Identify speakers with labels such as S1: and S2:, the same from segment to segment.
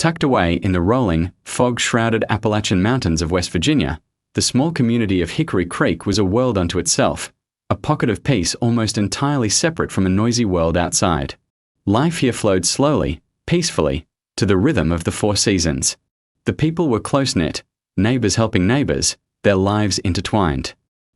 S1: Tucked away in the rolling, fog-shrouded Appalachian Mountains of West Virginia, the small community of Hickory Creek was a world unto itself, a pocket of peace almost entirely separate from a noisy world outside. Life here flowed slowly, peacefully, to the rhythm of the four seasons. The people were close-knit, neighbors helping neighbors, their lives intertwined.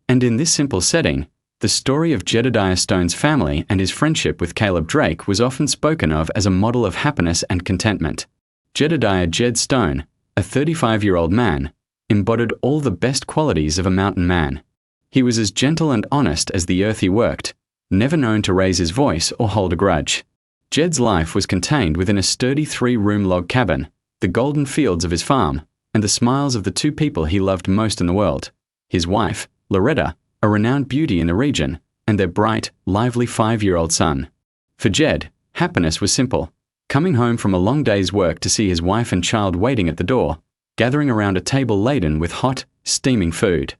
S1: And in this simple setting, the story of Jedediah Stone's family and his friendship with Caleb Drake was often spoken of as a model of happiness and contentment. Jedediah Jed Stone, a 35-year-old man, embodied all the best qualities of a mountain man. He was as gentle and honest as the earth he worked, never known to raise his voice or hold a grudge. Jed's life was contained within a sturdy 3-room log cabin, the golden fields of his farm, and the smiles of the two people he loved most in the world, his wife, Loretta, a renowned beauty in the region, and their bright, lively 5-year-old son. For Jed, happiness was simple, coming home from a long day's work to see his wife and child waiting at the door, gathering around a table laden with hot, steaming food.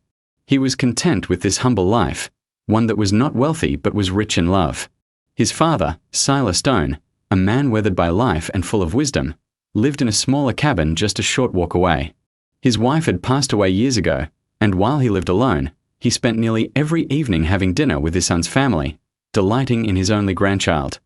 S1: He was content with this humble life, one that was not wealthy but was rich in love. His father, Silas Stone, a man weathered by life and full of wisdom, lived in a smaller cabin just a short walk away. His wife had passed away years ago, and while he lived alone, he spent nearly every evening having dinner with his son's family, delighting in his only grandchild.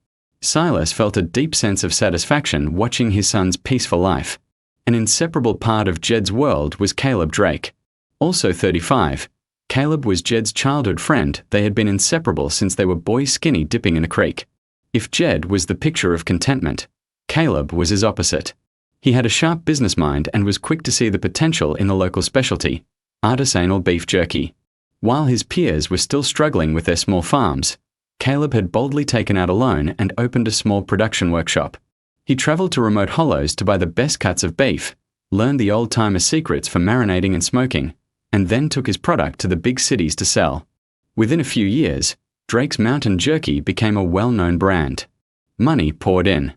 S1: Silas felt a deep sense of satisfaction watching his son's peaceful life. An inseparable part of Jed's world was Caleb Drake. Also 35, Caleb was Jed's childhood friend. They had been inseparable since they were boys skinny dipping in a creek. If Jed was the picture of contentment, Caleb was his opposite. He had a sharp business mind and was quick to see the potential in the local specialty, artisanal beef jerky. While his peers were still struggling with their small farms, Caleb had boldly taken out a loan and opened a small production workshop. He traveled to remote hollows to buy the best cuts of beef, learned the old-timer secrets for marinating and smoking, and then took his product to the big cities to sell. Within a few years, Drake's Mountain Jerky became a well-known brand. Money poured in.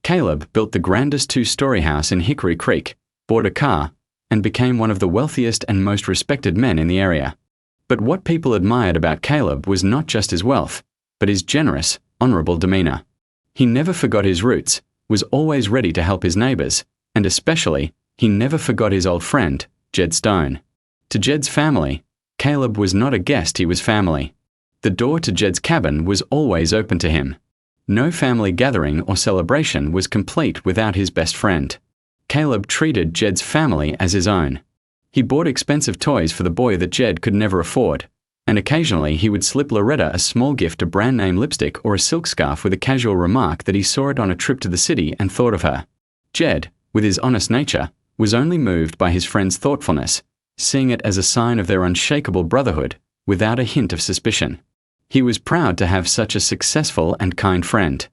S1: Caleb built the grandest 2-story house in Hickory Creek, bought a car, and became one of the wealthiest and most respected men in the area. But what people admired about Caleb was not just his wealth, but his generous, honorable demeanor. He never forgot his roots, was always ready to help his neighbors, and especially, he never forgot his old friend, Jed Stone. To Jed's family, Caleb was not a guest, he was family. The door to Jed's cabin was always open to him. No family gathering or celebration was complete without his best friend. Caleb treated Jed's family as his own. He bought expensive toys for the boy that Jed could never afford, and occasionally he would slip Loretta a small gift, a brand-name lipstick or a silk scarf with a casual remark that he saw it on a trip to the city and thought of her. Jed, with his honest nature, was only moved by his friend's thoughtfulness, seeing it as a sign of their unshakable brotherhood, without a hint of suspicion. He was proud to have such a successful and kind friend.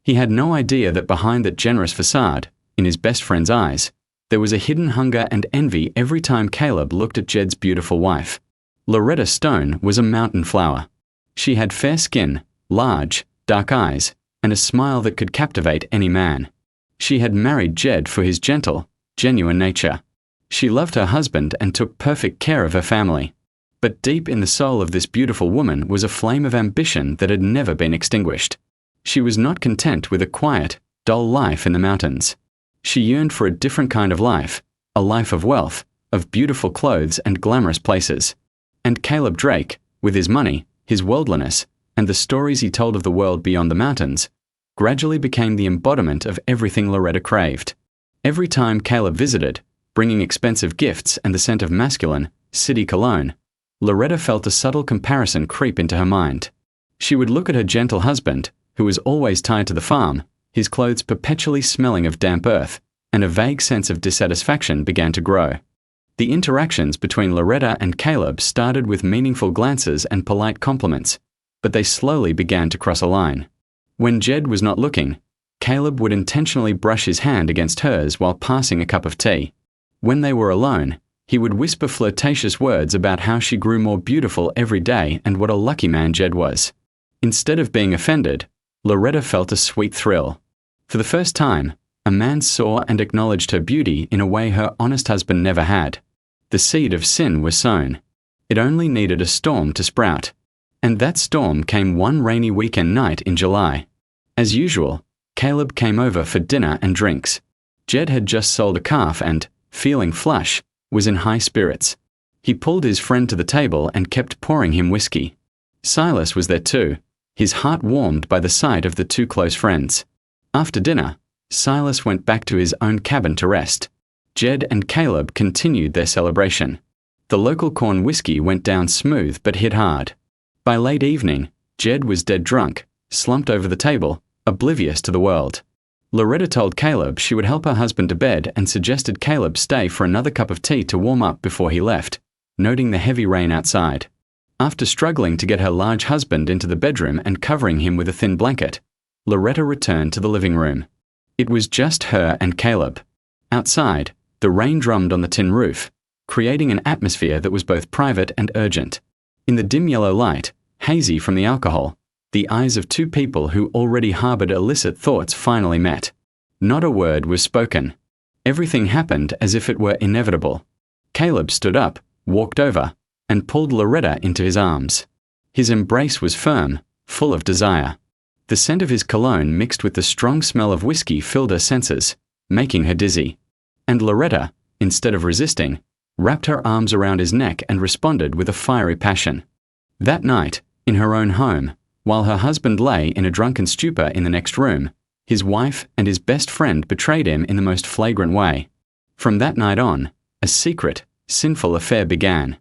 S1: He had no idea that behind that generous facade, in his best friend's eyes, there was a hidden hunger and envy every time Caleb looked at Jed's beautiful wife. Loretta Stone was a mountain flower. She had fair skin, large, dark eyes, and a smile that could captivate any man. She had married Jed for his gentle, genuine nature. She loved her husband and took perfect care of her family. But deep in the soul of this beautiful woman was a flame of ambition that had never been extinguished. She was not content with a quiet, dull life in the mountains. She yearned for a different kind of life, a life of wealth, of beautiful clothes and glamorous places. And Caleb Drake, with his money, his worldliness, and the stories he told of the world beyond the mountains, gradually became the embodiment of everything Loretta craved. Every time Caleb visited, bringing expensive gifts and the scent of masculine, city cologne, Loretta felt a subtle comparison creep into her mind. She would look at her gentle husband, who was always tied to the farm, his clothes perpetually smelling of damp earth, and a vague sense of dissatisfaction began to grow. The interactions between Loretta and Caleb started with meaningful glances and polite compliments, but they slowly began to cross a line. When Jed was not looking, Caleb would intentionally brush his hand against hers while passing a cup of tea. When they were alone, he would whisper flirtatious words about how she grew more beautiful every day and what a lucky man Jed was. Instead of being offended, Loretta felt a sweet thrill. For the first time, a man saw and acknowledged her beauty in a way her honest husband never had. The seed of sin was sown. It only needed a storm to sprout. And that storm came one rainy weekend night in July. As usual, Caleb came over for dinner and drinks. Jed had just sold a calf and, feeling flush, was in high spirits. He pulled his friend to the table and kept pouring him whiskey. Silas was there too, his heart warmed by the sight of the two close friends. After dinner, Silas went back to his own cabin to rest. Jed and Caleb continued their celebration. The local corn whiskey went down smooth but hit hard. By late evening, Jed was dead drunk, slumped over the table, oblivious to the world. Loretta told Caleb she would help her husband to bed and suggested Caleb stay for another cup of tea to warm up before he left, noting the heavy rain outside. After struggling to get her large husband into the bedroom and covering him with a thin blanket, Loretta returned to the living room. It was just her and Caleb. Outside, the rain drummed on the tin roof, creating an atmosphere that was both private and urgent. In the dim yellow light, hazy from the alcohol, the eyes of two people who already harbored illicit thoughts finally met. Not a word was spoken. Everything happened as if it were inevitable. Caleb stood up, walked over, and pulled Loretta into his arms. His embrace was firm, full of desire. The scent of his cologne mixed with the strong smell of whiskey filled her senses, making her dizzy. And Loretta, instead of resisting, wrapped her arms around his neck and responded with a fiery passion. That night, in her own home, while her husband lay in a drunken stupor in the next room, his wife and his best friend betrayed him in the most flagrant way. From that night on, a secret, sinful affair began.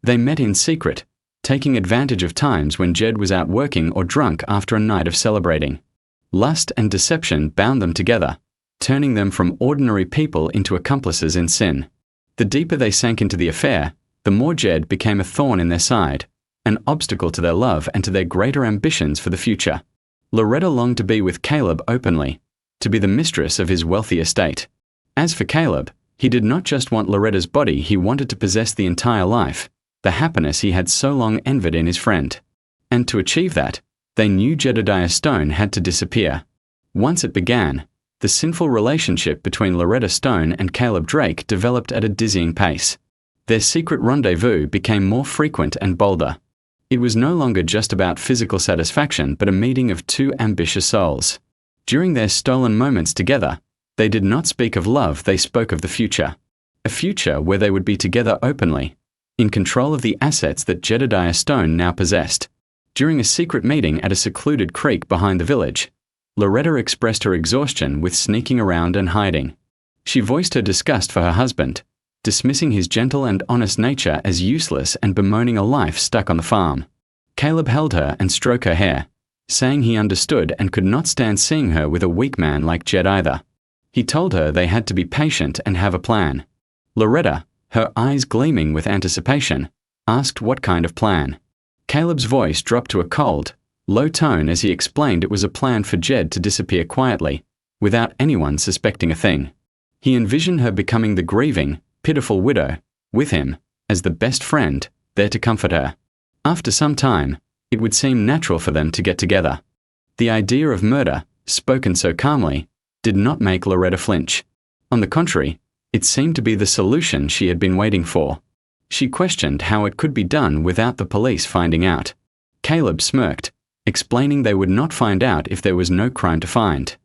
S1: They met in secret, taking advantage of times when Jed was out working or drunk after a night of celebrating. Lust and deception bound them together, turning them from ordinary people into accomplices in sin. The deeper they sank into the affair, the more Jed became a thorn in their side, an obstacle to their love and to their greater ambitions for the future. Loretta longed to be with Caleb openly, to be the mistress of his wealthy estate. As for Caleb, he did not just want Loretta's body, he wanted to possess the entire life, the happiness he had so long envied in his friend. And to achieve that, they knew Jedediah Stone had to disappear. Once it began, the sinful relationship between Loretta Stone and Caleb Drake developed at a dizzying pace. Their secret rendezvous became more frequent and bolder. It was no longer just about physical satisfaction, but a meeting of two ambitious souls. During their stolen moments together, they did not speak of love, they spoke of the future. A future where they would be together openly, in control of the assets that Jedediah Stone now possessed. During a secret meeting at a secluded creek behind the village, Loretta expressed her exhaustion with sneaking around and hiding. She voiced her disgust for her husband, dismissing his gentle and honest nature as useless and bemoaning a life stuck on the farm. Caleb held her and stroked her hair, saying he understood and could not stand seeing her with a weak man like Jed either. He told her they had to be patient and have a plan. Loretta, her eyes gleaming with anticipation, asked what kind of plan. Caleb's voice dropped to a cold, low tone as he explained it was a plan for Jed to disappear quietly, without anyone suspecting a thing. He envisioned her becoming the grieving, pitiful widow, with him, as the best friend, there to comfort her. After some time, it would seem natural for them to get together. The idea of murder, spoken so calmly, did not make Loretta flinch. On the contrary, it seemed to be the solution she had been waiting for. She questioned how it could be done without the police finding out. Caleb smirked, explaining they would not find out if there was no crime to find.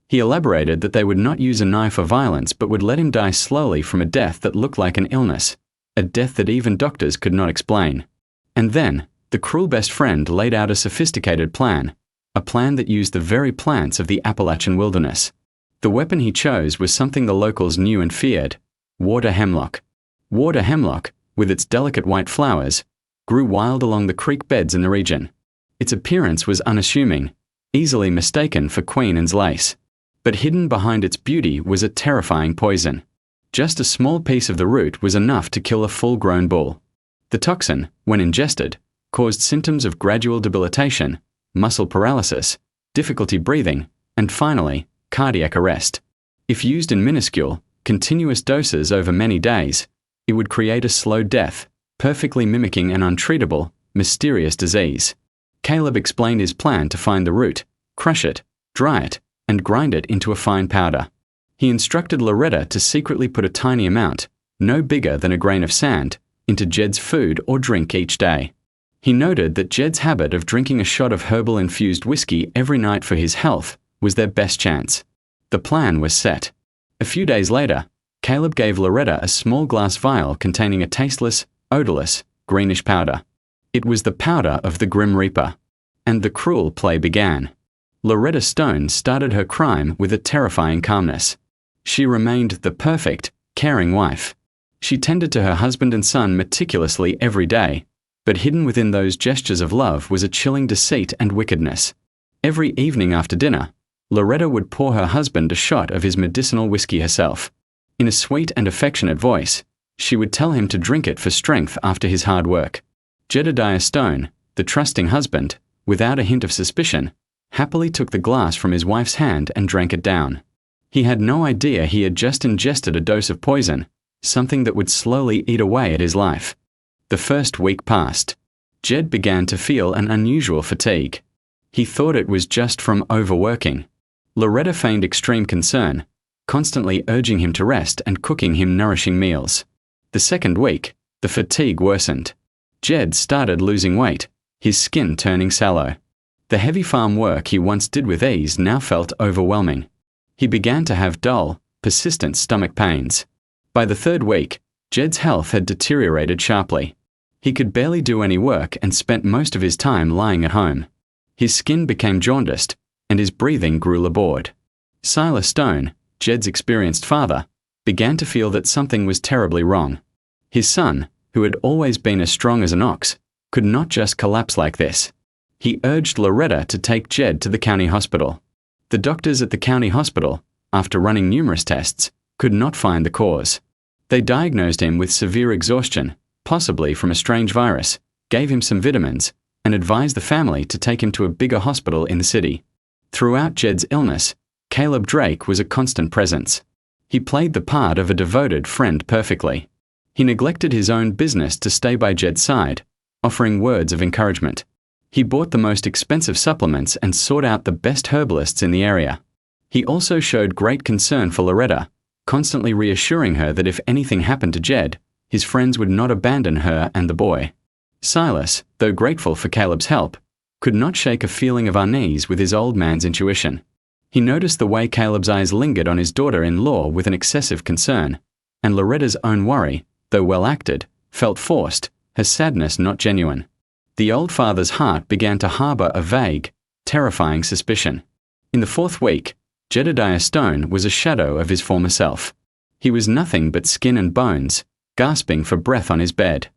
S1: He elaborated that they would not use a knife or violence but would let him die slowly from a death that looked like an illness, a death that even doctors could not explain. And then, the cruel best friend laid out a sophisticated plan, a plan that used the very plants of the Appalachian wilderness. The weapon he chose was something the locals knew and feared: water hemlock. Water hemlock, with its delicate white flowers, grew wild along the creek beds in the region. Its appearance was unassuming, easily mistaken for Queen Anne's lace. But hidden behind its beauty was a terrifying poison. Just a small piece of the root was enough to kill a full-grown bull. The toxin, when ingested, caused symptoms of gradual debilitation, muscle paralysis, difficulty breathing, and finally, cardiac arrest. If used in minuscule, continuous doses over many days, it would create a slow death, perfectly mimicking an untreatable, mysterious disease. Caleb explained his plan to find the root, crush it, dry it, and grind it into a fine powder. He instructed Loretta to secretly put a tiny amount, no bigger than a grain of sand, into Jed's food or drink each day. He noted that Jed's habit of drinking a shot of herbal-infused whiskey every night for his health was their best chance. The plan was set. A few days later, Caleb gave Loretta a small glass vial containing a tasteless, odorless, greenish powder. It was the powder of the Grim Reaper. And the cruel play began. Loretta Stone started her crime with a terrifying calmness. She remained the perfect, caring wife. She tended to her husband and son meticulously every day, but hidden within those gestures of love was a chilling deceit and wickedness. Every evening after dinner, Loretta would pour her husband a shot of his medicinal whiskey herself. In a sweet and affectionate voice, she would tell him to drink it for strength after his hard work. Jedediah Stone, the trusting husband, without a hint of suspicion, happily took the glass from his wife's hand and drank it down. He had no idea he had just ingested a dose of poison, something that would slowly eat away at his life. The first week passed. Jed began to feel an unusual fatigue. He thought it was just from overworking. Loretta feigned extreme concern, constantly urging him to rest and cooking him nourishing meals. The second week, the fatigue worsened. Jed started losing weight, his skin turning sallow. The heavy farm work he once did with ease now felt overwhelming. He began to have dull, persistent stomach pains. By the third week, Jed's health had deteriorated sharply. He could barely do any work and spent most of his time lying at home. His skin became jaundiced, and his breathing grew labored. Silas Stone, Jed's experienced father, began to feel that something was terribly wrong. His son, who had always been as strong as an ox, could not just collapse like this. He urged Loretta to take Jed to the county hospital. The doctors at the county hospital, after running numerous tests, could not find the cause. They diagnosed him with severe exhaustion, possibly from a strange virus, gave him some vitamins, and advised the family to take him to a bigger hospital in the city. Throughout Jed's illness, Caleb Drake was a constant presence. He played the part of a devoted friend perfectly. He neglected his own business to stay by Jed's side, offering words of encouragement. He bought the most expensive supplements and sought out the best herbalists in the area. He also showed great concern for Loretta, constantly reassuring her that if anything happened to Jed, his friends would not abandon her and the boy. Silas, though grateful for Caleb's help, could not shake a feeling of unease with his old man's intuition. He noticed the way Caleb's eyes lingered on his daughter-in-law with an excessive concern, and Loretta's own worry, though well acted, felt forced, her sadness not genuine. The old father's heart began to harbor a vague, terrifying suspicion. In the fourth week, Jedediah Stone was a shadow of his former self. He was nothing but skin and bones, gasping for breath on his bed.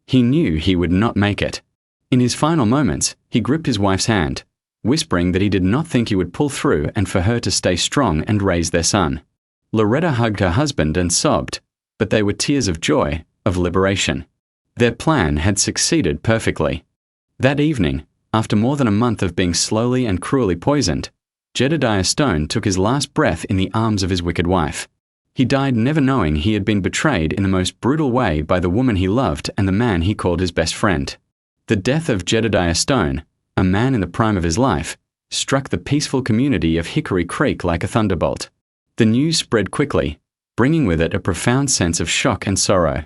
S1: He knew he would not make it. In his final moments, he gripped his wife's hand, whispering that he did not think he would pull through and for her to stay strong and raise their son. Loretta hugged her husband and sobbed, but they were tears of joy, of liberation. Their plan had succeeded perfectly. That evening, after more than a month of being slowly and cruelly poisoned, Jedediah Stone took his last breath in the arms of his wicked wife. He died never knowing he had been betrayed in the most brutal way by the woman he loved and the man he called his best friend. The death of Jedediah Stone, a man in the prime of his life, struck the peaceful community of Hickory Creek like a thunderbolt. The news spread quickly, bringing with it a profound sense of shock and sorrow.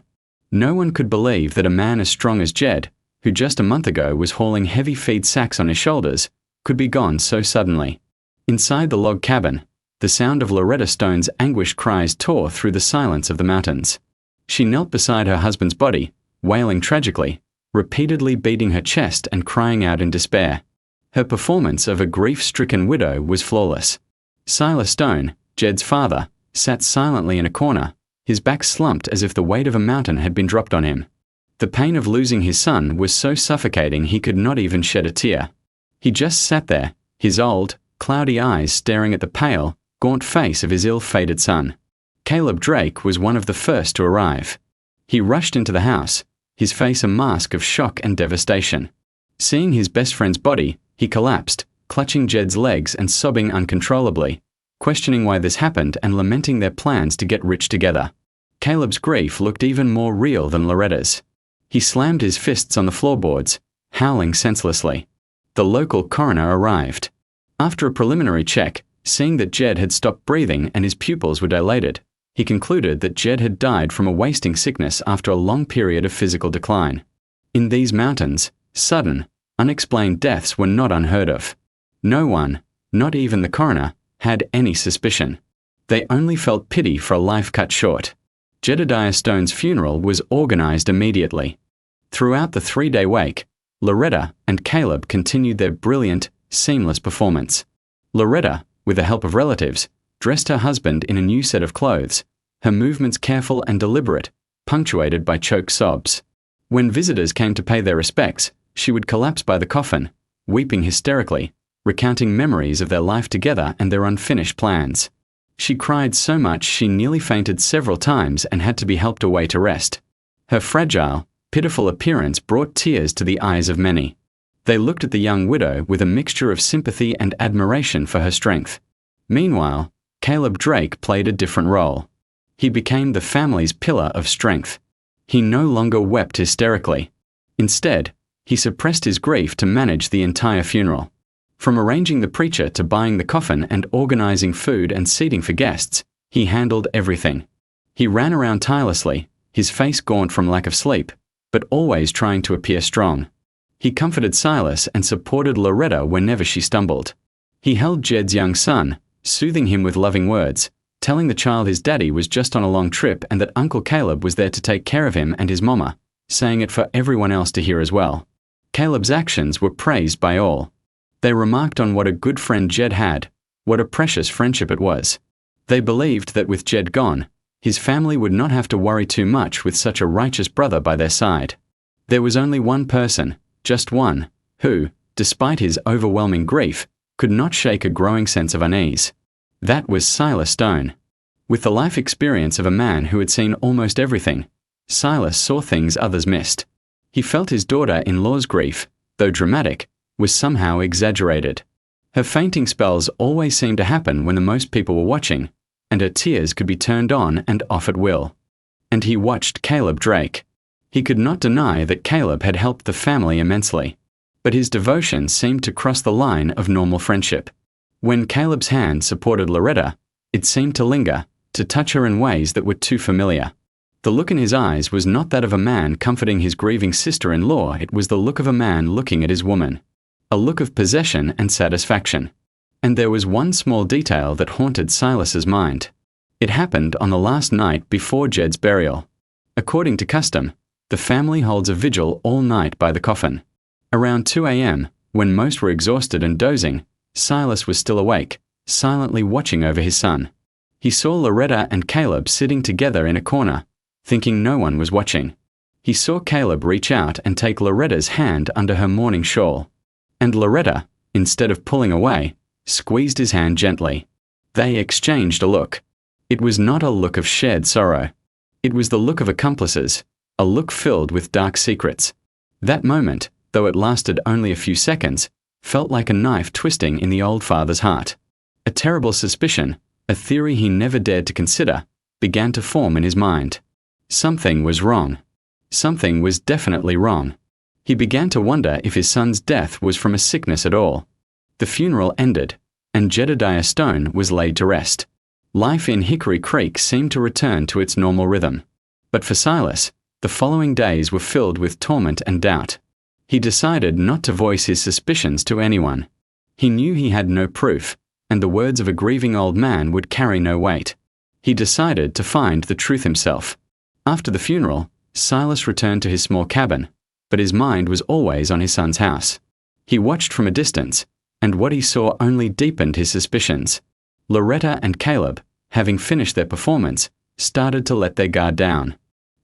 S1: No one could believe that a man as strong as Jed, who just a month ago was hauling heavy feed sacks on his shoulders, could be gone so suddenly. Inside the log cabin, the sound of Loretta Stone's anguished cries tore through the silence of the mountains. She knelt beside her husband's body, wailing tragically, repeatedly beating her chest and crying out in despair. Her performance of a grief-stricken widow was flawless. Silas Stone, Jed's father, sat silently in a corner, his back slumped as if the weight of a mountain had been dropped on him. The pain of losing his son was so suffocating he could not even shed a tear. He just sat there, his old, cloudy eyes staring at the pale, gaunt face of his ill-fated son. Caleb Drake was one of the first to arrive. He rushed into the house, his face a mask of shock and devastation. Seeing his best friend's body, he collapsed, clutching Jed's legs and sobbing uncontrollably, questioning why this happened and lamenting their plans to get rich together. Caleb's grief looked even more real than Loretta's. He slammed his fists on the floorboards, howling senselessly. The local coroner arrived. After a preliminary check, seeing that Jed had stopped breathing and his pupils were dilated, he concluded that Jed had died from a wasting sickness after a long period of physical decline. In these mountains, sudden, unexplained deaths were not unheard of. No one, not even the coroner, had any suspicion. They only felt pity for a life cut short. Jedediah Stone's funeral was organized immediately. Throughout the 3-day wake, Loretta and Caleb continued their brilliant, seamless performance. Loretta, with the help of relatives, dressed her husband in a new set of clothes, her movements careful and deliberate, punctuated by choked sobs. When visitors came to pay their respects, she would collapse by the coffin, weeping hysterically, recounting memories of their life together and their unfinished plans. She cried so much she nearly fainted several times and had to be helped away to rest. Her fragile, pitiful appearance brought tears to the eyes of many. They looked at the young widow with a mixture of sympathy and admiration for her strength. Meanwhile, Caleb Drake played a different role. He became the family's pillar of strength. He no longer wept hysterically. Instead, he suppressed his grief to manage the entire funeral. From arranging the preacher to buying the coffin and organizing food and seating for guests, he handled everything. He ran around tirelessly, his face gaunt from lack of sleep, but always trying to appear strong. He comforted Silas and supported Loretta whenever she stumbled. He held Jed's young son, soothing him with loving words, telling the child his daddy was just on a long trip and that Uncle Caleb was there to take care of him and his mama, saying it for everyone else to hear as well. Caleb's actions were praised by all. They remarked on what a good friend Jed had, what a precious friendship it was. They believed that with Jed gone, his family would not have to worry too much with such a righteous brother by their side. There was only one person, just one, who, despite his overwhelming grief, could not shake a growing sense of unease. That was Silas Stone. With the life experience of a man who had seen almost everything, Silas saw things others missed. He felt his daughter-in-law's grief, though dramatic, was somehow exaggerated. Her fainting spells always seemed to happen when the most people were watching, and her tears could be turned on and off at will. And he watched Caleb Drake. He could not deny that Caleb had helped the family immensely, but his devotion seemed to cross the line of normal friendship. When Caleb's hand supported Loretta, it seemed to linger, to touch her in ways that were too familiar. The look in his eyes was not that of a man comforting his grieving sister-in-law, it was the look of a man looking at his woman. A look of possession and satisfaction. And there was one small detail that haunted Silas's mind. It happened on the last night before Jed's burial. According to custom, the family holds a vigil all night by the coffin. Around 2 a.m., when most were exhausted and dozing, Silas was still awake, silently watching over his son. He saw Loretta and Caleb sitting together in a corner, thinking no one was watching. He saw Caleb reach out and take Loretta's hand under her mourning shawl. And Loretta, instead of pulling away, squeezed his hand gently. They exchanged a look. It was not a look of shared sorrow. It was the look of accomplices, a look filled with dark secrets. That moment, though it lasted only a few seconds, felt like a knife twisting in the old father's heart. A terrible suspicion, a theory he never dared to consider, began to form in his mind. Something was wrong. Something was definitely wrong. He began to wonder if his son's death was from a sickness at all. The funeral ended, and Jedediah Stone was laid to rest. Life in Hickory Creek seemed to return to its normal rhythm. But for Silas, the following days were filled with torment and doubt. He decided not to voice his suspicions to anyone. He knew he had no proof, and the words of a grieving old man would carry no weight. He decided to find the truth himself. After the funeral, Silas returned to his small cabin, but his mind was always on his son's house. He watched from a distance, and what he saw only deepened his suspicions. Loretta and Caleb, having finished their performance, started to let their guard down.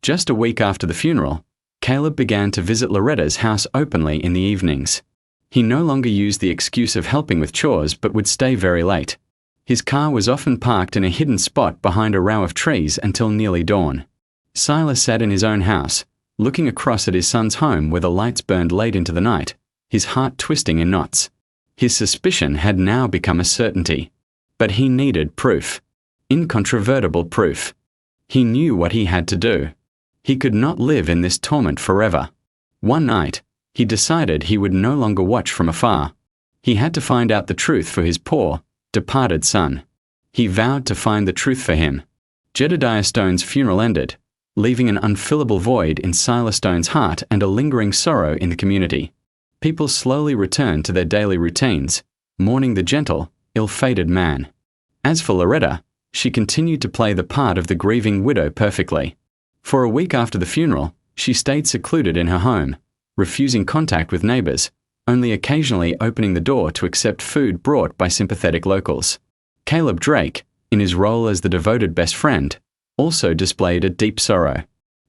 S1: Just a week after the funeral, Caleb began to visit Loretta's house openly in the evenings. He no longer used the excuse of helping with chores but would stay very late. His car was often parked in a hidden spot behind a row of trees until nearly dawn. Silas sat in his own house, looking across at his son's home where the lights burned late into the night, his heart twisting in knots. His suspicion had now become a certainty. But he needed proof. Incontrovertible proof. He knew what he had to do. He could not live in this torment forever. One night, he decided he would no longer watch from afar. He had to find out the truth for his poor, departed son. He vowed to find the truth for him. Jedediah Stone's funeral ended, leaving an unfillable void in Silas Stone's heart and a lingering sorrow in the community. People slowly returned to their daily routines, mourning the gentle, ill-fated man. As for Loretta, She continued to play the part of the grieving widow perfectly. For a week after the funeral, she stayed secluded in her home, refusing contact with neighbors, only occasionally opening the door to accept food brought by sympathetic locals. Caleb Drake, in his role as the devoted best friend, also displayed a deep sorrow.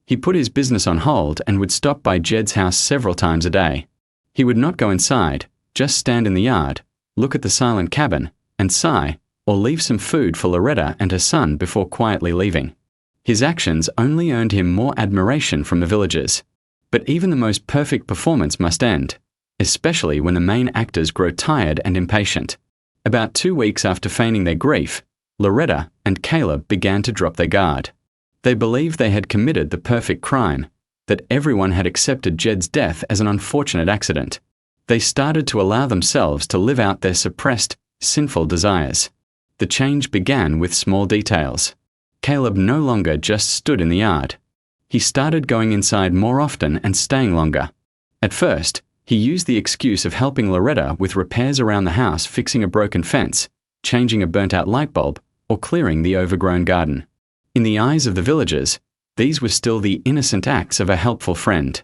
S1: He put his business on hold and would stop by Jed's house several times a day. He would not go inside, just stand in the yard, look at the silent cabin, and sigh, or leave some food for Loretta and her son before quietly leaving. His actions only earned him more admiration from the villagers. But even the most perfect performance must end, especially when the main actors grow tired and impatient. About 2 weeks after feigning their grief, Loretta and Caleb began to drop their guard. They believed they had committed the perfect crime, that everyone had accepted Jed's death as an unfortunate accident. They started to allow themselves to live out their suppressed, sinful desires. The change began with small details. Caleb no longer just stood in the yard. He started going inside more often and staying longer. At first, he used the excuse of helping Loretta with repairs around the house, fixing a broken fence, changing a burnt-out light bulb, or clearing the overgrown garden. In the eyes of the villagers, these were still the innocent acts of a helpful friend.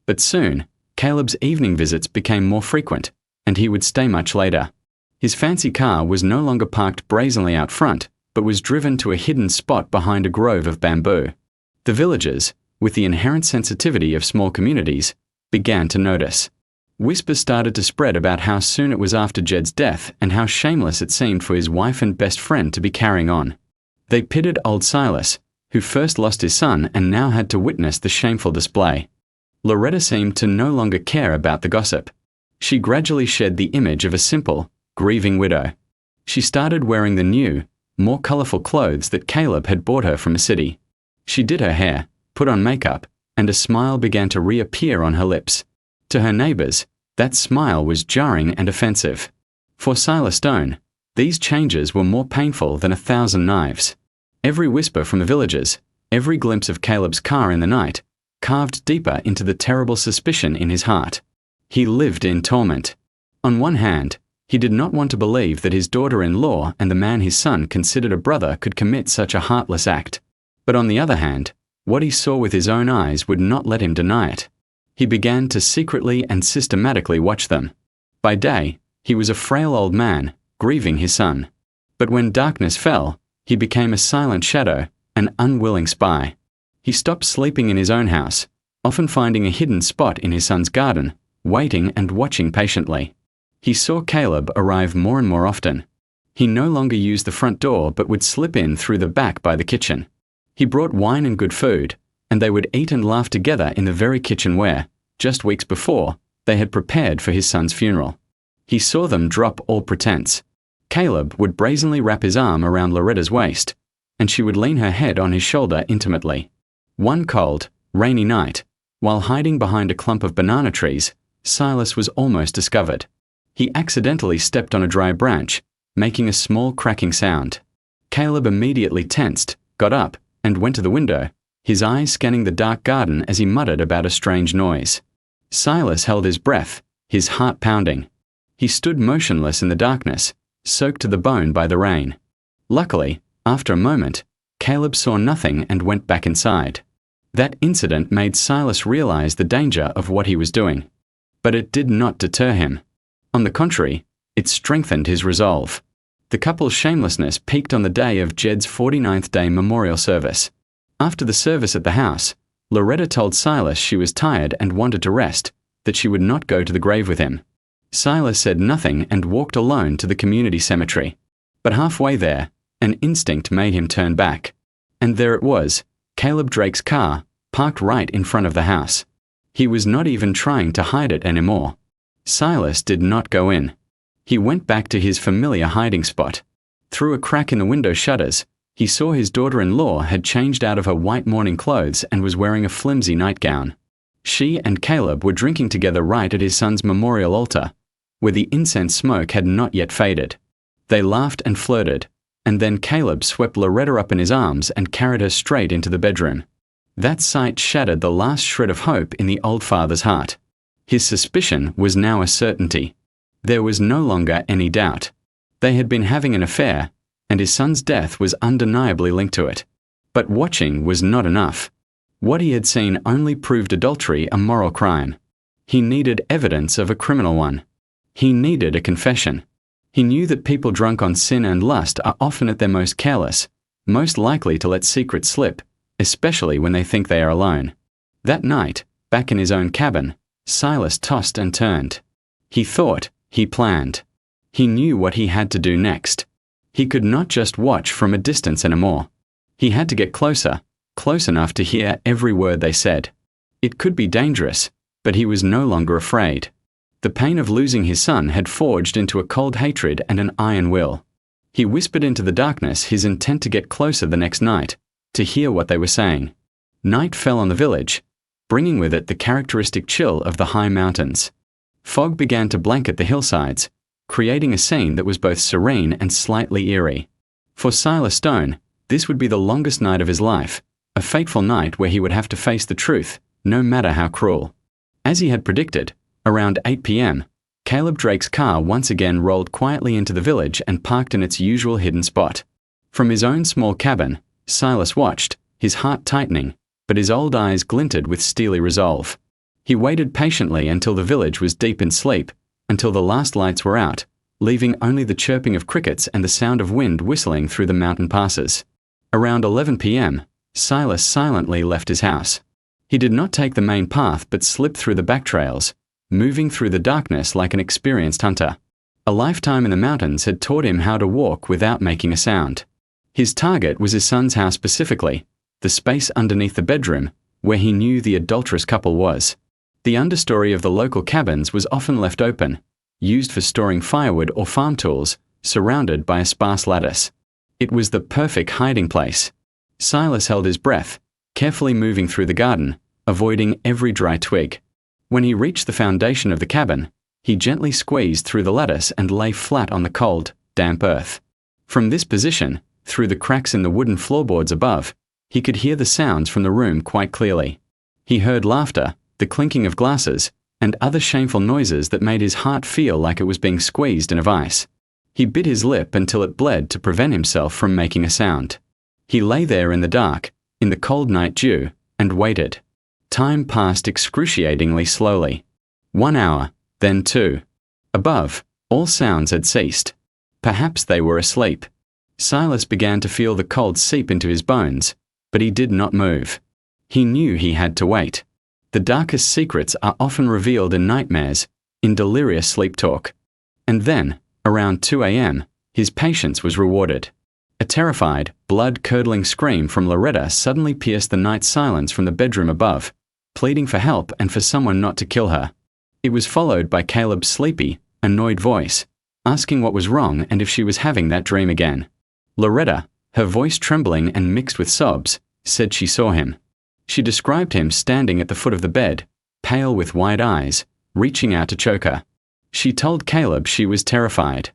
S1: But soon, Caleb's evening visits became more frequent, and he would stay much later. His fancy car was no longer parked brazenly out front, but was driven to a hidden spot behind a grove of bamboo. The villagers, with the inherent sensitivity of small communities, began to notice. Whispers started to spread about how soon it was after Jed's death and how shameless it seemed for his wife and best friend to be carrying on. They pitted old Silas, who first lost his son and now had to witness the shameful display. Loretta seemed to no longer care about the gossip. She gradually shed the image of a simple, grieving widow. She started wearing the new, more colorful clothes that Caleb had bought her from a city. She did her hair, put on makeup, and a smile began to reappear on her lips. To her neighbors, that smile was jarring and offensive. For Silas Stone, these changes were more painful than 1,000 knives. Every whisper from the villagers, every glimpse of Caleb's car in the night, carved deeper into the terrible suspicion in his heart. He lived in torment. On one hand, he did not want to believe that his daughter-in-law and the man his son considered a brother could commit such a heartless act. But on the other hand, what he saw with his own eyes would not let him deny it. He began to secretly and systematically watch them. By day, he was a frail old man, grieving his son. But when darkness fell, he became a silent shadow, an unwilling spy. He stopped sleeping in his own house, often finding a hidden spot in his son's garden, waiting and watching patiently. He saw Caleb arrive more and more often. He no longer used the front door but would slip in through the back by the kitchen. He brought wine and good food, and they would eat and laugh together in the very kitchen where, just weeks before, they had prepared for his son's funeral. He saw them drop all pretense. Caleb would brazenly wrap his arm around Loretta's waist, and she would lean her head on his shoulder intimately. One cold, rainy night, while hiding behind a clump of banana trees, Silas was almost discovered. He accidentally stepped on a dry branch, making a small cracking sound. Caleb immediately tensed, got up, and went to the window, his eyes scanning the dark garden as he muttered about a strange noise. Silas held his breath, his heart pounding. He stood motionless in the darkness, soaked to the bone by the rain. Luckily, after a moment, Caleb saw nothing and went back inside. That incident made Silas realize the danger of what he was doing. But it did not deter him. On the contrary, it strengthened his resolve. The couple's shamelessness peaked on the day of Jed's 49th day memorial service. After the service at the house, Loretta told Silas she was tired and wanted to rest, that she would not go to the grave with him. Silas said nothing and walked alone to the community cemetery. But halfway there, an instinct made him turn back. And there it was, Caleb Drake's car, parked right in front of the house. He was not even trying to hide it anymore. Silas did not go in. He went back to his familiar hiding spot. Through a crack in the window shutters, he saw his daughter-in-law had changed out of her white mourning clothes and was wearing a flimsy nightgown. She and Caleb were drinking together right at his son's memorial altar, where the incense smoke had not yet faded. They laughed and flirted, and then Caleb swept Loretta up in his arms and carried her straight into the bedroom. That sight shattered the last shred of hope in the old father's heart. His suspicion was now a certainty. There was no longer any doubt. They had been having an affair, and his son's death was undeniably linked to it. But watching was not enough. What he had seen only proved adultery a moral crime. He needed evidence of a criminal one. He needed a confession. He knew that people drunk on sin and lust are often at their most careless, most likely to let secrets slip, especially when they think they are alone. That night, back in his own cabin, Silas tossed and turned. He thought, he planned. He knew what he had to do next. He could not just watch from a distance anymore. He had to get closer, close enough to hear every word they said. It could be dangerous, but he was no longer afraid. The pain of losing his son had forged into a cold hatred and an iron will. He whispered into the darkness his intent to get closer the next night, to hear what they were saying. Night fell on the village, bringing with it the characteristic chill of the high mountains. Fog began to blanket the hillsides, creating a scene that was both serene and slightly eerie. For Silas Stone, this would be the longest night of his life, a fateful night where he would have to face the truth, no matter how cruel. As he had predicted, around 8 p.m., Caleb Drake's car once again rolled quietly into the village and parked in its usual hidden spot. From his own small cabin, Silas watched, his heart tightening, but his old eyes glinted with steely resolve. He waited patiently until the village was deep in sleep, until the last lights were out, leaving only the chirping of crickets and the sound of wind whistling through the mountain passes. Around 11 p.m., Silas silently left his house. He did not take the main path but slipped through the back trails, moving through the darkness like an experienced hunter. A lifetime in the mountains had taught him how to walk without making a sound. His target was his son's house specifically, the space underneath the bedroom, where he knew the adulterous couple was. The understory of the local cabins was often left open, used for storing firewood or farm tools, surrounded by a sparse lattice. It was the perfect hiding place. Silas held his breath, carefully moving through the garden, avoiding every dry twig. When he reached the foundation of the cabin, he gently squeezed through the lattice and lay flat on the cold, damp earth. From this position, through the cracks in the wooden floorboards above, he could hear the sounds from the room quite clearly. He heard laughter, the clinking of glasses, and other shameful noises that made his heart feel like it was being squeezed in a vice. He bit his lip until it bled to prevent himself from making a sound. He lay there in the dark, in the cold night dew, and waited. Time passed excruciatingly slowly. 1 hour, then 2. Above, all sounds had ceased. Perhaps they were asleep. Silas began to feel the cold seep into his bones, but he did not move. He knew he had to wait. The darkest secrets are often revealed in nightmares, in delirious sleep talk. And then, around 2 a.m., his patience was rewarded. A terrified, blood-curdling scream from Loretta suddenly pierced the night silence from the bedroom above, pleading for help and for someone not to kill her. It was followed by Caleb's sleepy, annoyed voice, asking what was wrong and if she was having that dream again. Loretta, her voice trembling and mixed with sobs, said she saw him. She described him standing at the foot of the bed, pale with wide eyes, reaching out to choke her. She told Caleb she was terrified.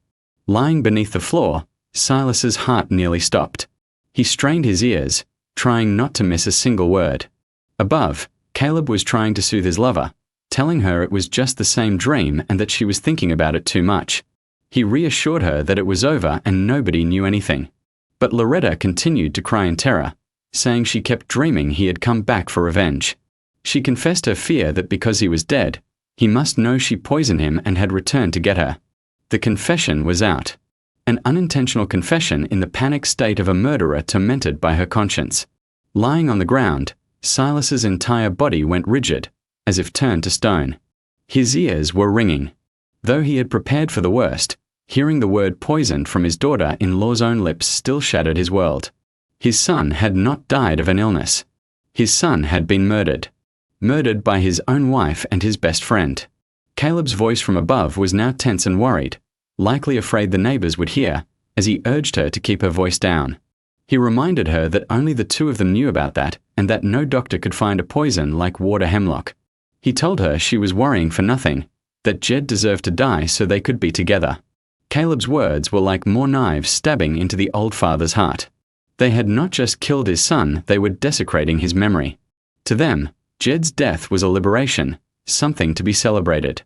S1: Lying beneath the floor, Silas's heart nearly stopped. He strained his ears, trying not to miss a single word. Above, Caleb was trying to soothe his lover, telling her it was just the same dream and that she was thinking about it too much. He reassured her that it was over and nobody knew anything. But Loretta continued to cry in terror, saying she kept dreaming he had come back for revenge. She confessed her fear that because he was dead, he must know she poisoned him and had returned to get her. The confession was out. An unintentional confession in the panicked state of a murderer tormented by her conscience. Lying on the ground, Silas's entire body went rigid, as if turned to stone. His ears were ringing. Though he had prepared for the worst, hearing the word poisoned from his daughter-in-law's own lips still shattered his world. His son had not died of an illness. His son had been murdered. Murdered by his own wife and his best friend. Caleb's voice from above was now tense and worried, likely afraid the neighbors would hear, as he urged her to keep her voice down. He reminded her that only the two of them knew about that and that no doctor could find a poison like water hemlock. He told her she was worrying for nothing, that Jed deserved to die so they could be together. Caleb's words were like more knives stabbing into the old father's heart. They had not just killed his son, they were desecrating his memory. To them, Jed's death was a liberation, something to be celebrated.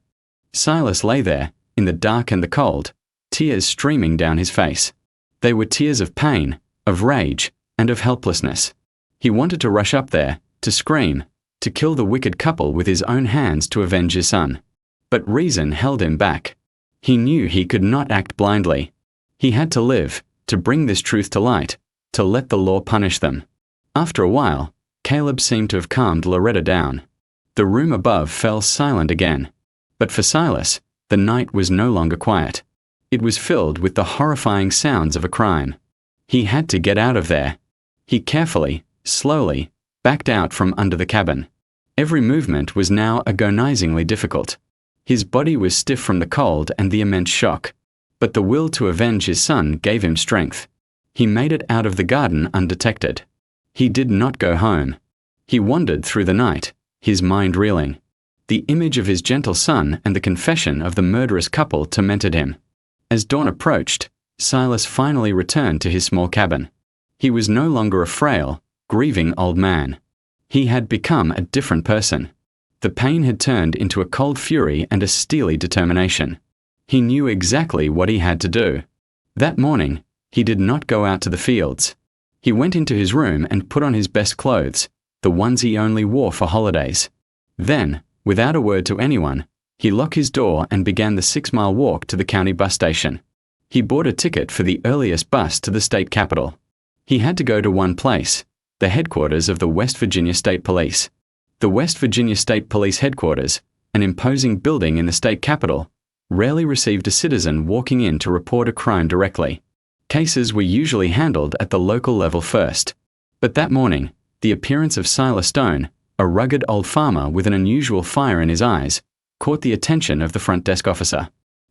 S1: Silas lay there, in the dark and the cold, tears streaming down his face. They were tears of pain, of rage, and of helplessness. He wanted to rush up there, to scream, to kill the wicked couple with his own hands to avenge his son. But reason held him back. He knew he could not act blindly. He had to live, to bring this truth to light, to let the law punish them. After a while, Caleb seemed to have calmed Loretta down. The room above fell silent again. But for Silas, the night was no longer quiet. It was filled with the horrifying sounds of a crime. He had to get out of there. He carefully, slowly, backed out from under the cabin. Every movement was now agonizingly difficult. His body was stiff from the cold and the immense shock. But the will to avenge his son gave him strength. He made it out of the garden undetected. He did not go home. He wandered through the night, his mind reeling. The image of his gentle son and the confession of the murderous couple tormented him. As dawn approached, Silas finally returned to his small cabin. He was no longer a frail, grieving old man. He had become a different person. The pain had turned into a cold fury and a steely determination. He knew exactly what he had to do. That morning, he did not go out to the fields. He went into his room and put on his best clothes, the ones he only wore for holidays. Then, without a word to anyone, he locked his door and began the 6-mile walk to the county bus station. He bought a ticket for the earliest bus to the state capitol. He had to go to one place, the headquarters of the West Virginia State Police. The West Virginia State Police headquarters, an imposing building in the state capitol, rarely received a citizen walking in to report a crime directly. Cases were usually handled at the local level first. But that morning, the appearance of Silas Stone, a rugged old farmer with an unusual fire in his eyes, caught the attention of the front desk officer.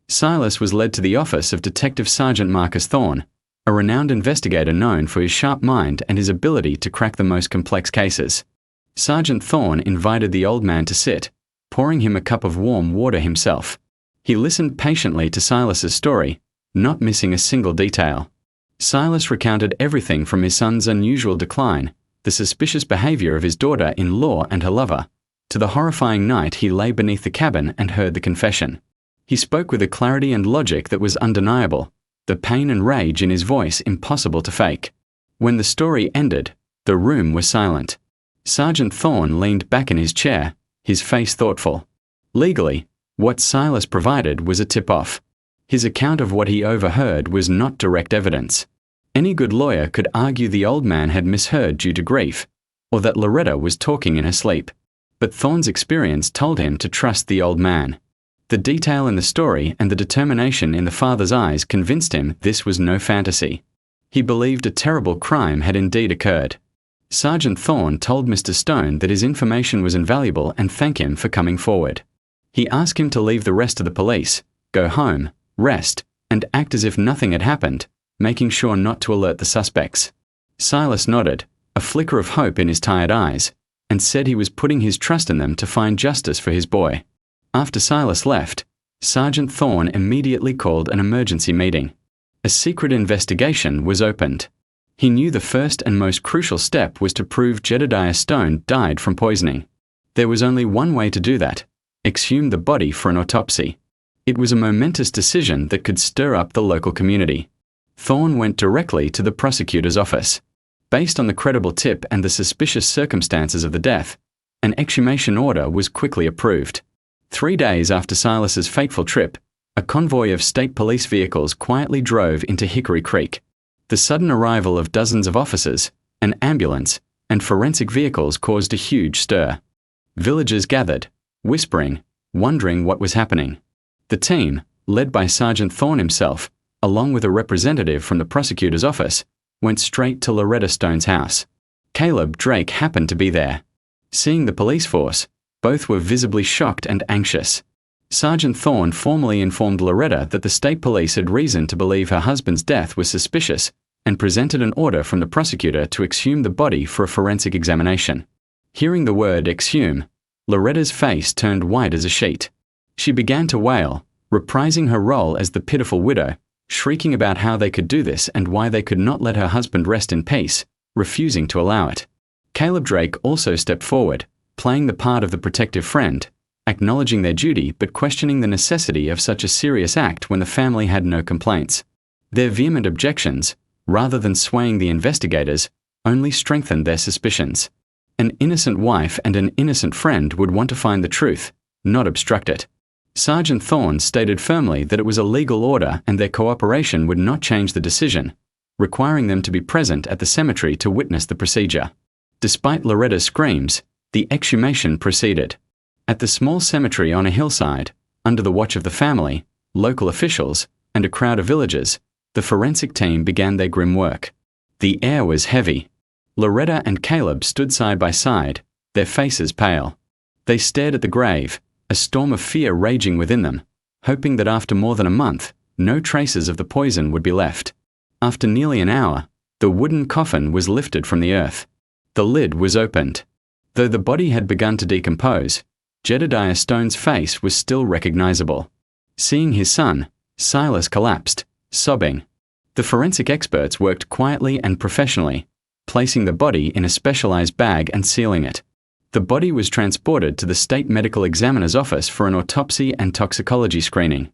S1: Silas was led to the office of Detective Sergeant Marcus Thorne, a renowned investigator known for his sharp mind and his ability to crack the most complex cases. Sergeant Thorne invited the old man to sit, pouring him a cup of warm water himself. He listened patiently to Silas's story, not missing a single detail. Silas recounted everything from his son's unusual decline, the suspicious behavior of his daughter-in-law and her lover, to the horrifying night he lay beneath the cabin and heard the confession. He spoke with a clarity and logic that was undeniable, the pain and rage in his voice impossible to fake. When the story ended, the room was silent. Sergeant Thorne leaned back in his chair, his face thoughtful. Legally, what Silas provided was a tip-off. His account of what he overheard was not direct evidence. Any good lawyer could argue the old man had misheard due to grief, or that Loretta was talking in her sleep. But Thorne's experience told him to trust the old man. The detail in the story and the determination in the father's eyes convinced him this was no fantasy. He believed a terrible crime had indeed occurred. Sergeant Thorne told Mr. Stone that his information was invaluable and thanked him for coming forward. He asked him to leave the rest of the police, go home, rest, and act as if nothing had happened, making sure not to alert the suspects. Silas nodded, a flicker of hope in his tired eyes, and said he was putting his trust in them to find justice for his boy. After Silas left, Sergeant Thorne immediately called an emergency meeting. A secret investigation was opened. He knew the first and most crucial step was to prove Jedediah Stone died from poisoning. There was only one way to do that: exhume the body for an autopsy. It was a momentous decision that could stir up the local community. Thorne went directly to the prosecutor's office. Based on the credible tip and the suspicious circumstances of the death, an exhumation order was quickly approved. 3 days after Silas's fateful trip, a convoy of state police vehicles quietly drove into Hickory Creek. The sudden arrival of dozens of officers, an ambulance, and forensic vehicles caused a huge stir. Villagers gathered, whispering, wondering what was happening. The team, led by Sergeant Thorne himself, along with a representative from the prosecutor's office, went straight to Loretta Stone's house. Caleb Drake happened to be there. Seeing the police force, both were visibly shocked and anxious. Sergeant Thorne formally informed Loretta that the state police had reason to believe her husband's death was suspicious and presented an order from the prosecutor to exhume the body for a forensic examination. Hearing the word exhume, Loretta's face turned white as a sheet. She began to wail, reprising her role as the pitiful widow, shrieking about how they could do this and why they could not let her husband rest in peace, refusing to allow it. Caleb Drake also stepped forward, playing the part of the protective friend, acknowledging their duty but questioning the necessity of such a serious act when the family had no complaints. Their vehement objections, rather than swaying the investigators, only strengthened their suspicions. An innocent wife and an innocent friend would want to find the truth, not obstruct it. Sergeant Thorne stated firmly that it was a legal order and their cooperation would not change the decision, requiring them to be present at the cemetery to witness the procedure. Despite Loretta's screams, the exhumation proceeded. At the small cemetery on a hillside, under the watch of the family, local officials, and a crowd of villagers, the forensic team began their grim work. The air was heavy. Loretta and Caleb stood side by side, their faces pale. They stared at the grave, a storm of fear raging within them, hoping that after more than a month, no traces of the poison would be left. After nearly an hour, the wooden coffin was lifted from the earth. The lid was opened. Though the body had begun to decompose, Jedediah Stone's face was still recognizable. Seeing his son, Silas collapsed, sobbing. The forensic experts worked quietly and professionally, placing the body in a specialized bag and sealing it. The body was transported to the state medical examiner's office for an autopsy and toxicology screening.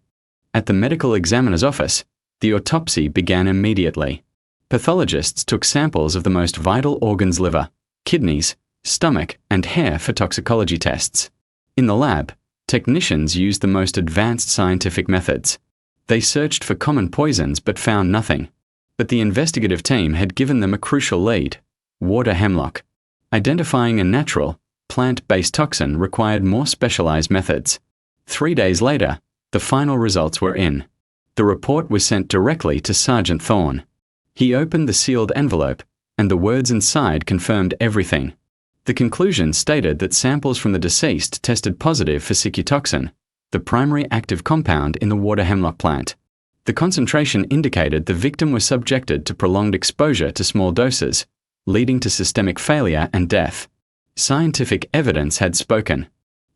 S1: At the medical examiner's office, the autopsy began immediately. Pathologists took samples of the most vital organs: liver, kidneys, stomach, and hair for toxicology tests. In the lab, technicians used the most advanced scientific methods. They searched for common poisons but found nothing. But the investigative team had given them a crucial lead: water hemlock. Identifying a natural, plant-based toxin required more specialized methods. 3 days later, the final results were in. The report was sent directly to Sergeant Thorne. He opened the sealed envelope, and the words inside confirmed everything. The conclusion stated that samples from the deceased tested positive for cyclotoxin, the primary active compound in the water hemlock plant. The concentration indicated the victim was subjected to prolonged exposure to small doses, leading to systemic failure and death. Scientific evidence had spoken.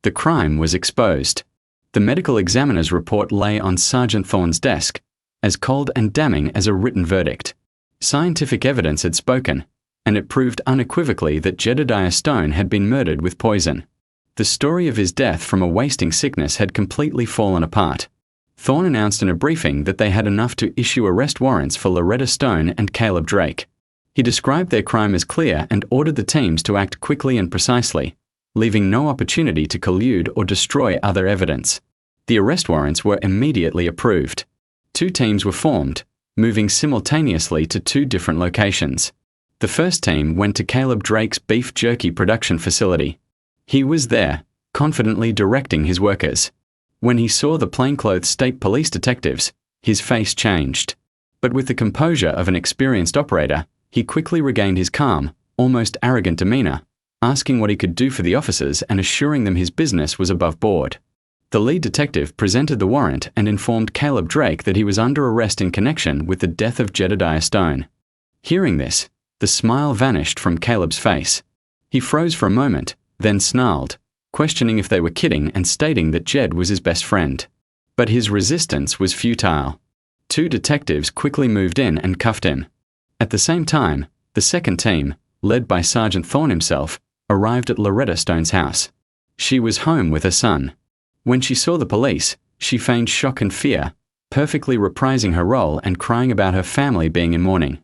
S1: The crime was exposed. The medical examiner's report lay on Sergeant Thorne's desk, as cold and damning as a written verdict. Scientific evidence had spoken, and it proved unequivocally that Jedediah Stone had been murdered with poison. The story of his death from a wasting sickness had completely fallen apart. Thorne announced in a briefing that they had enough to issue arrest warrants for Loretta Stone and Caleb Drake. He described their crime as clear and ordered the teams to act quickly and precisely, leaving no opportunity to collude or destroy other evidence. The arrest warrants were immediately approved. 2 teams were formed, moving simultaneously to 2 different locations. The first team went to Caleb Drake's beef jerky production facility. He was there, confidently directing his workers. When he saw the plainclothes state police detectives, his face changed. But with the composure of an experienced operator, he quickly regained his calm, almost arrogant demeanor, asking what he could do for the officers and assuring them his business was above board. The lead detective presented the warrant and informed Caleb Drake that he was under arrest in connection with the death of Jedediah Stone. Hearing this, the smile vanished from Caleb's face. He froze for a moment, then snarled, questioning if they were kidding and stating that Jed was his best friend. But his resistance was futile. 2 detectives quickly moved in and cuffed him. At the same time, the second team, led by Sergeant Thorne himself, arrived at Loretta Stone's house. She was home with her son. When she saw the police, she feigned shock and fear, perfectly reprising her role and crying about her family being in mourning.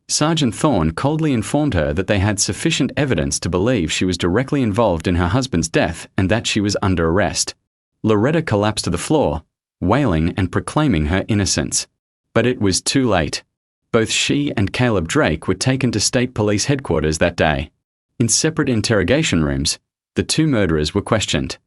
S1: Sergeant Thorne coldly informed her that they had sufficient evidence to believe she was directly involved in her husband's death and that she was under arrest. Loretta collapsed to the floor, wailing and proclaiming her innocence. But it was too late. Both she and Caleb Drake were taken to state police headquarters that day. In separate interrogation rooms, the 2 murderers were questioned.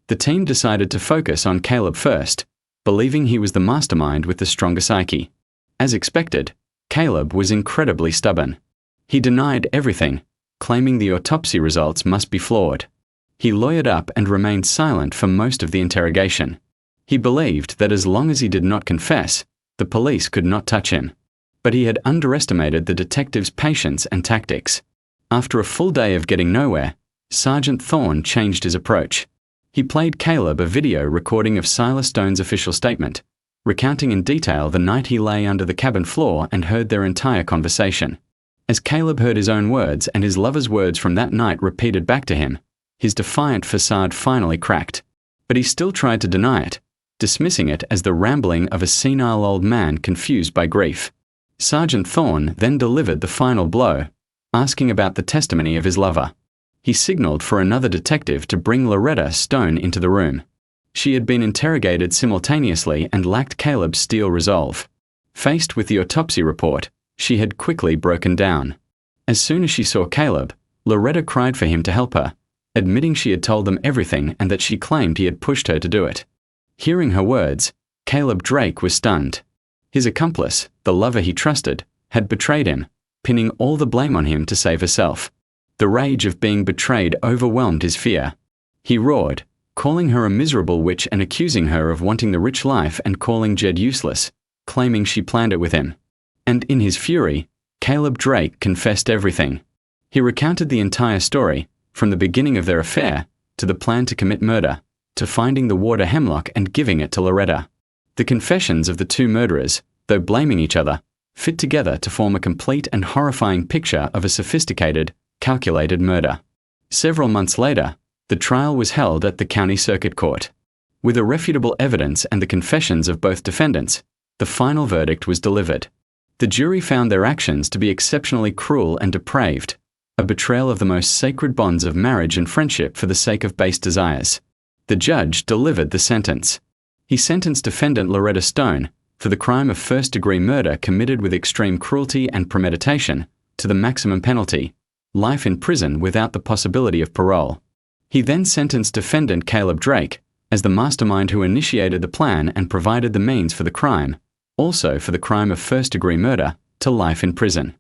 S1: The team decided to focus on Caleb first, believing he was the mastermind with the stronger psyche. As expected, Caleb was incredibly stubborn. He denied everything, claiming the autopsy results must be flawed. He lawyered up and remained silent for most of the interrogation. He believed that as long as he did not confess, the police could not touch him. But he had underestimated the detective's patience and tactics. After a full day of getting nowhere, Sergeant Thorne changed his approach. He played Caleb a video recording of Silas Stone's official statement, recounting in detail the night he lay under the cabin floor and heard their entire conversation. As Caleb heard his own words and his lover's words from that night repeated back to him, his defiant facade finally cracked. But he still tried to deny it, dismissing it as the rambling of a senile old man confused by grief. Sergeant Thorne then delivered the final blow, asking about the testimony of his lover. He signaled for another detective to bring Loretta Stone into the room. She had been interrogated simultaneously and lacked Caleb's steel resolve. Faced with the autopsy report, she had quickly broken down. As soon as she saw Caleb, Loretta cried for him to help her, admitting she had told them everything and that she claimed he had pushed her to do it. Hearing her words, Caleb Drake was stunned. His accomplice, the lover he trusted, had betrayed him, pinning all the blame on him to save herself. The rage of being betrayed overwhelmed his fear. He roared, calling her a miserable witch and accusing her of wanting the rich life and calling Jed useless, claiming she planned it with him. And in his fury, Caleb Drake confessed everything. He recounted the entire story, from the beginning of their affair, to the plan to commit murder, to finding the water hemlock and giving it to Loretta. The confessions of the two murderers, though blaming each other, fit together to form a complete and horrifying picture of a sophisticated, calculated murder. Several months later, the trial was held at the County Circuit Court. With irrefutable evidence and the confessions of both defendants, the final verdict was delivered. The jury found their actions to be exceptionally cruel and depraved, a betrayal of the most sacred bonds of marriage and friendship for the sake of base desires. The judge delivered the sentence. He sentenced defendant Loretta Stone, for the crime of first-degree murder committed with extreme cruelty and premeditation, to the maximum penalty, life in prison without the possibility of parole. He then sentenced defendant Caleb Drake, as the mastermind who initiated the plan and provided the means for the crime, also for the crime of first-degree murder, to life in prison.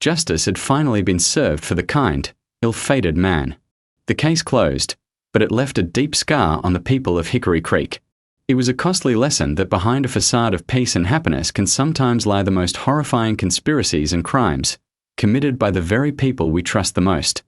S1: Justice had finally been served for the kind, ill-fated man. The case closed, but it left a deep scar on the people of Hickory Creek. It was a costly lesson that behind a facade of peace and happiness can sometimes lie the most horrifying conspiracies and crimes, committed by the very people we trust the most.